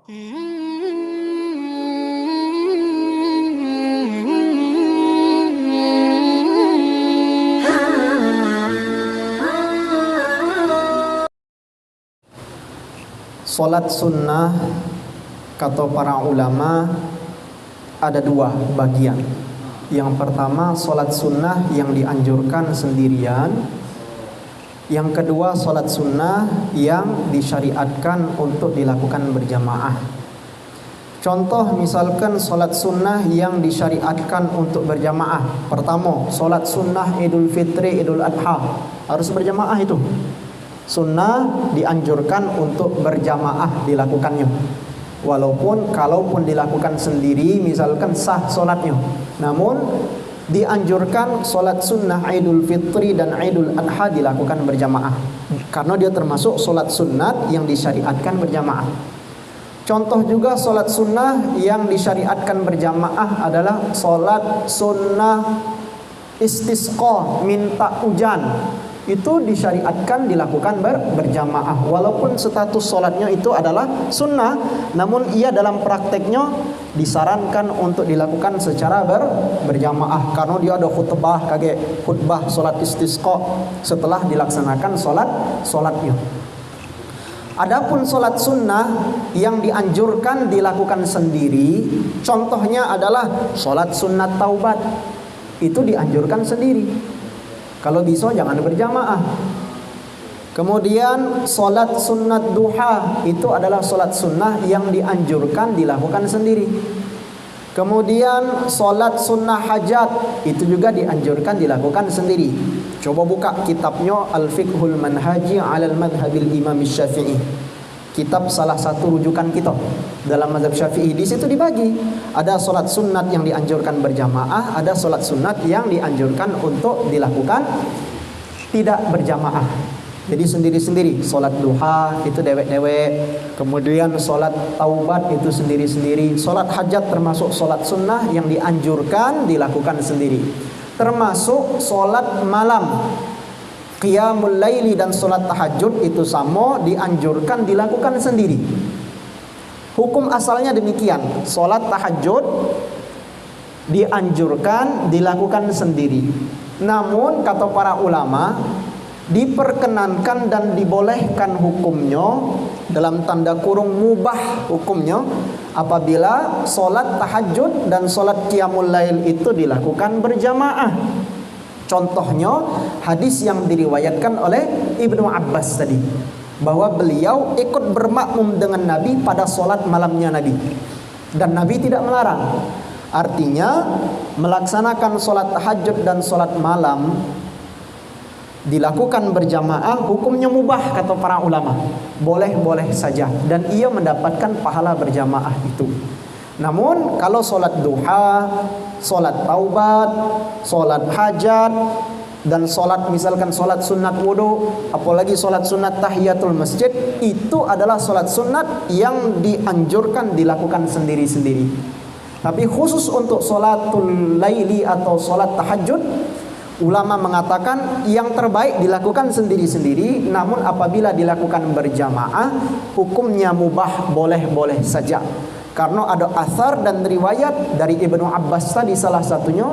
Salat sunnah kata para ulama ada dua bagian. Yang pertama salat sunnah yang dianjurkan sendirian. Yang kedua salat sunnah yang disyariatkan untuk dilakukan berjamaah. Contoh misalkan salat sunnah yang disyariatkan untuk berjamaah. Pertama, salat sunnah Idul Fitri, Idul Adha harus berjamaah itu. Sunnah dianjurkan untuk berjamaah dilakukannya. Kalaupun dilakukan sendiri misalkan sah solatnya. Namun dianjurkan solat sunnah Idul Fitri dan Idul Adha dilakukan berjamaah. Karena dia termasuk solat sunnat yang disyariatkan berjamaah. Contoh juga solat sunnah yang disyariatkan berjamaah adalah solat sunnah istisqa, minta hujan. Itu disyariatkan dilakukan berjamaah. Walaupun status solatnya itu adalah sunnah, namun ia dalam prakteknya disarankan untuk dilakukan secara berjamaah. Karena dia ada khutbah solat istisqa setelah dilaksanakan solatnya. Adapun solat sunnah yang dianjurkan dilakukan sendiri, contohnya adalah solat sunnat taubat. Itu dianjurkan sendiri. Kalau bisa jangan berjamaah. Kemudian solat sunnat duha itu adalah solat sunnah yang dianjurkan dilakukan sendiri. Kemudian solat sunnah hajat itu juga dianjurkan dilakukan sendiri. Coba buka kitabnya Al-Fiqhul Manhaji 'alal Madhabil Imam Syafi'i. Kitab salah satu rujukan kita dalam mazhab Syafi'i. Di situ dibagi. Ada solat sunat yang dianjurkan berjamaah, ada solat sunat yang dianjurkan untuk dilakukan tidak berjamaah. Jadi sendiri-sendiri. Solat duha itu dewek-dewek. Kemudian solat taubat itu sendiri-sendiri. Solat hajat termasuk solat sunnah yang dianjurkan dilakukan sendiri. Termasuk solat malam, qiyamul laili dan solat tahajud itu sama dianjurkan dilakukan sendiri. Hukum asalnya demikian. Solat tahajud dianjurkan dilakukan sendiri. Namun kata para ulama diperkenankan dan dibolehkan hukumnya dalam tanda kurung mubah hukumnya apabila solat tahajud dan solat qiyamul lail itu dilakukan berjamaah. Contohnya hadis yang diriwayatkan oleh Ibnu Abbas tadi, bahwa beliau ikut bermakmum dengan Nabi pada solat malamnya Nabi, dan Nabi tidak melarang. Artinya melaksanakan solat tahajud dan solat malam dilakukan berjamaah hukumnya mubah kata para ulama, boleh-boleh saja, dan ia mendapatkan pahala berjamaah itu. Namun kalau solat duha, solat taubat, solat hajat, dan solat misalkan solat sunat wudu, apalagi solat sunat tahiyatul masjid, itu adalah solat sunat yang dianjurkan dilakukan sendiri-sendiri. Tapi khusus untuk solatul laili atau solat tahajud, ulama mengatakan yang terbaik dilakukan sendiri-sendiri. Namun apabila dilakukan berjamaah, hukumnya mubah, boleh-boleh saja. Karena ada athar dan riwayat dari Ibnu Abbas tadi salah satunya,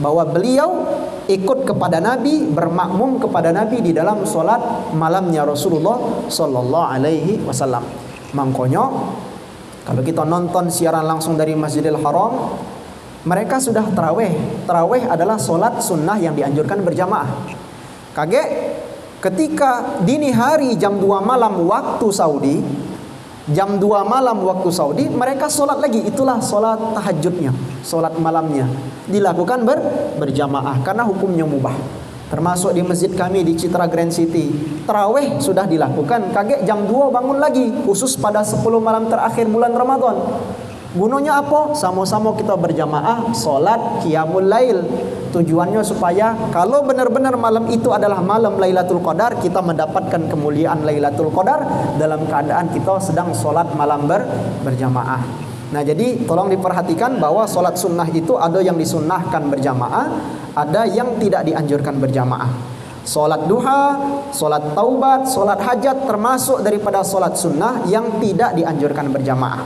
bahwa beliau ikut kepada Nabi, bermakmum kepada Nabi di dalam solat malamnya Rasulullah Sallallahu Alaihi Wasallam. Makanya kalau kita nonton siaran langsung dari Masjidil Haram, mereka sudah taraweh. Taraweh adalah solat sunnah yang dianjurkan berjamaah. Ketika dini hari jam 2 malam waktu Saudi, jam 2 malam waktu Saudi, mereka solat lagi. Itulah solat tahajudnya, solat malamnya dilakukan berjamaah karena hukumnya mubah. Termasuk di masjid kami di Citra Grand City, taraweh sudah dilakukan. Jam 2 bangun lagi, khusus pada 10 malam terakhir bulan Ramadan. Gunanya apa? Sama-sama kita berjamaah solat qiyamul lail. Tujuannya supaya kalau benar-benar malam itu adalah malam Lailatul Qadar, kita mendapatkan kemuliaan Lailatul Qadar dalam keadaan kita sedang solat malam berjamaah. Nah, jadi tolong diperhatikan bahwa solat sunnah itu ada yang disunnahkan berjamaah, ada yang tidak dianjurkan berjamaah. Solat duha, solat taubat, solat hajat termasuk daripada solat sunnah yang tidak dianjurkan berjamaah.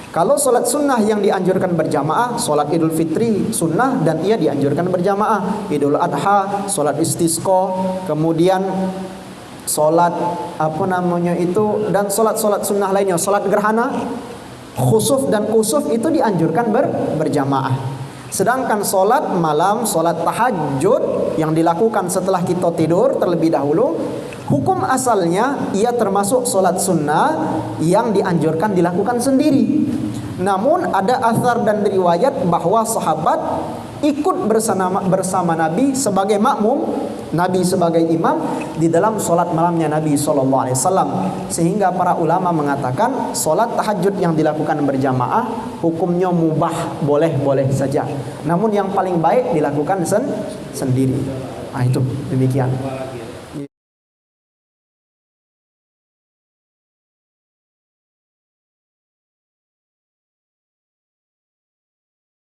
Kalau solat sunnah yang dianjurkan berjamaah, solat Idul Fitri sunnah dan ia dianjurkan berjamaah. Idul Adha, solat istisqa, kemudian solat dan solat-solat sunnah lainnya, solat gerhana, khusuf dan kusuf itu dianjurkan berjamaah. Sedangkan solat malam, solat tahajud yang dilakukan setelah kita tidur terlebih dahulu, hukum asalnya ia termasuk solat sunnah yang dianjurkan dilakukan sendiri. Namun ada athar dan riwayat bahwa sahabat ikut bersama Nabi sebagai makmum, Nabi sebagai imam di dalam solat malamnya Nabi SAW. Sehingga para ulama mengatakan solat tahajud yang dilakukan berjamaah hukumnya mubah, boleh-boleh saja. Namun yang paling baik dilakukan sendiri. Itu demikian.